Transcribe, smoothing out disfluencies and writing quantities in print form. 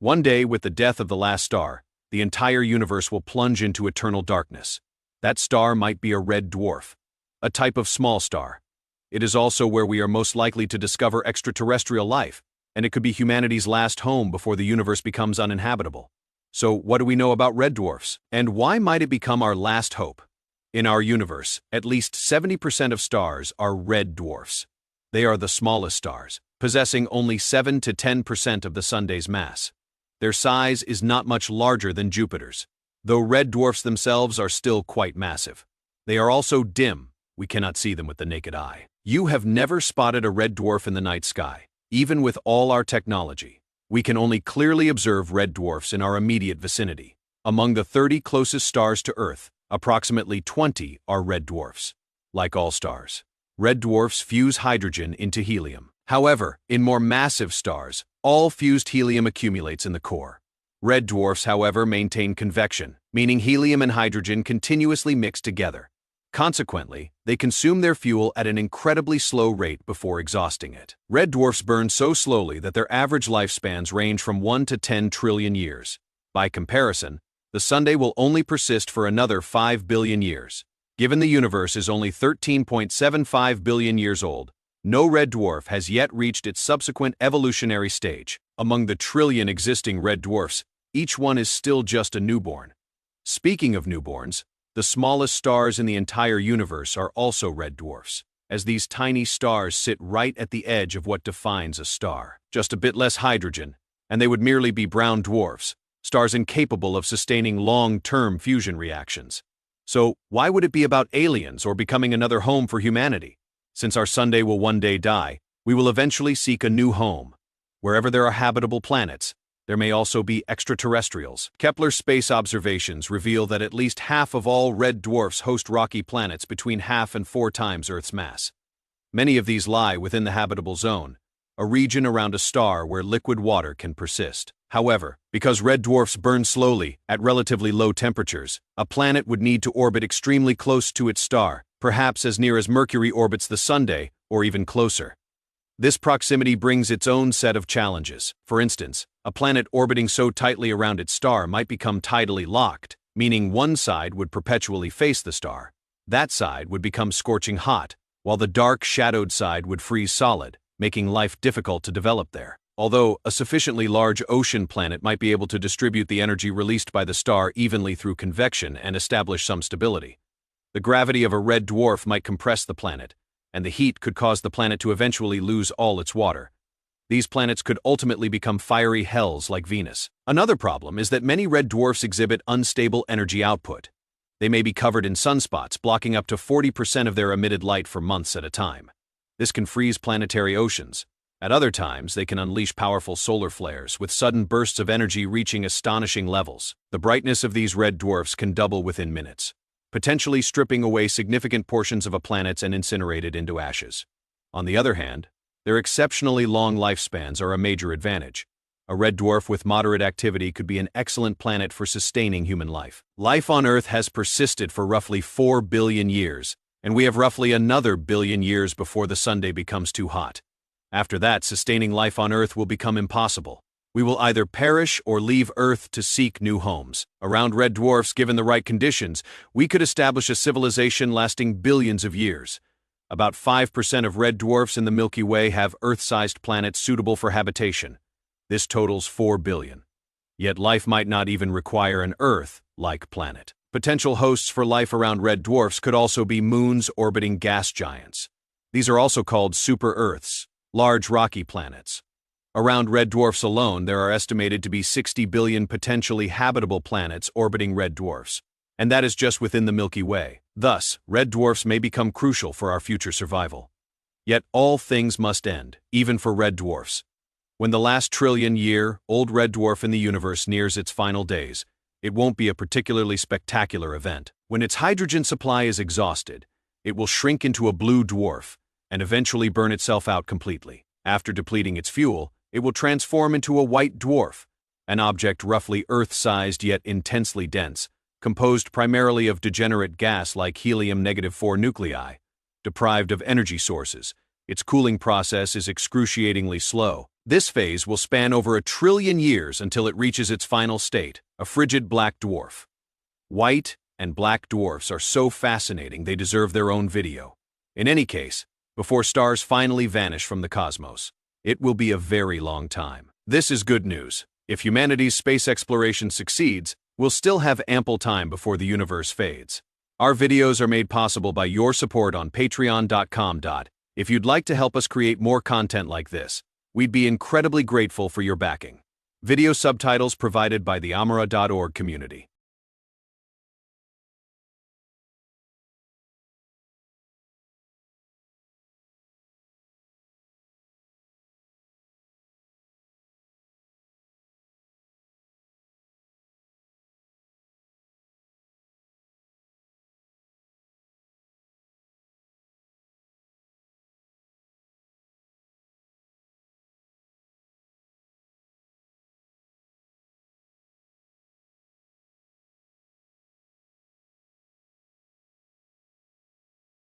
One day, with the death of the last star, the entire universe will plunge into eternal darkness. That star might be a red dwarf, a type of small star. It is also where we are most likely to discover extraterrestrial life, and it could be humanity's last home before the universe becomes uninhabitable. So, what do we know about red dwarfs, and why might it become our last hope? In our universe, at least 70% of stars are red dwarfs. They are the smallest stars, possessing only 7 to 10% of the Sunday's mass. Their size is not much larger than Jupiter's, though red dwarfs themselves are still quite massive. They are also dim. We cannot see them with the naked eye. You have never spotted a red dwarf in the night sky. Even with all our technology, we can only clearly observe red dwarfs in our immediate vicinity. Among the 30 closest stars to Earth, approximately 20 are red dwarfs. Like all stars, red dwarfs fuse hydrogen into helium. However, in more massive stars, all fused helium accumulates in the core. Red dwarfs, however, maintain convection, meaning helium and hydrogen continuously mix together. Consequently, they consume their fuel at an incredibly slow rate before exhausting it. Red dwarfs burn so slowly that their average lifespans range from 1 to 10 trillion years. By comparison, the Sunday will only persist for another 5 billion years. Given the universe is only 13.75 billion years old, no red dwarf has yet reached its subsequent evolutionary stage. Among the trillion existing red dwarfs, each one is still just a newborn. Speaking of newborns, the smallest stars in the entire universe are also red dwarfs, as these tiny stars sit right at the edge of what defines a star. Just a bit less hydrogen, and they would merely be brown dwarfs, stars incapable of sustaining long-term fusion reactions. So, why would it be about aliens or becoming another home for humanity? Since our Sunday will one day die, we will eventually seek a new home. Wherever there are habitable planets, there may also be extraterrestrials. Kepler's space observations reveal that at least half of all red dwarfs host rocky planets between 1/2 and 4 times Earth's mass. Many of these lie within the habitable zone, a region around a star where liquid water can persist. However, because red dwarfs burn slowly at relatively low temperatures, a planet would need to orbit extremely close to its star, perhaps as near as Mercury orbits the Sunday, or even closer. This proximity brings its own set of challenges. For instance, a planet orbiting so tightly around its star might become tidally locked, meaning one side would perpetually face the star. That side would become scorching hot, while the dark, shadowed side would freeze solid, making life difficult to develop there. Although a sufficiently large ocean planet might be able to distribute the energy released by the star evenly through convection and establish some stability, the gravity of a red dwarf might compress the planet, and the heat could cause the planet to eventually lose all its water. These planets could ultimately become fiery hells like Venus. Another problem is that many red dwarfs exhibit unstable energy output. They may be covered in sunspots, blocking up to 40% of their emitted light for months at a time. This can freeze planetary oceans. At other times, they can unleash powerful solar flares, with sudden bursts of energy reaching astonishing levels. The brightness of these red dwarfs can double within minutes, potentially stripping away significant portions of a planet and incinerate it into ashes. On the other hand, their exceptionally long lifespans are a major advantage. A red dwarf with moderate activity could be an excellent planet for sustaining human life. Life on Earth has persisted for roughly 4 billion years, and we have roughly another billion years before the Sunday becomes too hot. After that, sustaining life on Earth will become impossible. We will either perish or leave Earth to seek new homes. Around red dwarfs, given the right conditions, we could establish a civilization lasting billions of years. About 5% of red dwarfs in the Milky Way have Earth-sized planets suitable for habitation. This totals 4 billion. Yet life might not even require an Earth-like planet. Potential hosts for life around red dwarfs could also be moons orbiting gas giants. These are also called super-Earths, large rocky planets. Around red dwarfs alone, there are estimated to be 60 billion potentially habitable planets orbiting red dwarfs, and that is just within the Milky Way. Thus, red dwarfs may become crucial for our future survival. Yet all things must end, even for red dwarfs. When the last trillion-year-old red dwarf in the universe nears its final days, it won't be a particularly spectacular event. When its hydrogen supply is exhausted, it will shrink into a blue dwarf and eventually burn itself out completely. After depleting its fuel, it will transform into a white dwarf, an object roughly Earth-sized yet intensely dense, composed primarily of degenerate gas like helium-4 nuclei. Deprived of energy sources, its cooling process is excruciatingly slow, This phase will span over 1 trillion years until it reaches its final state, a frigid black dwarf. White and black dwarfs are so fascinating they deserve their own video. In any case, before stars finally vanish from the cosmos, it will be a very long time. This is good news. If humanity's space exploration succeeds, we'll still have ample time before the universe fades. Our videos are made possible by your support on patreon.com. If you'd like to help us create more content like this, we'd be incredibly grateful for your backing. Video subtitles provided by the Amara.org community.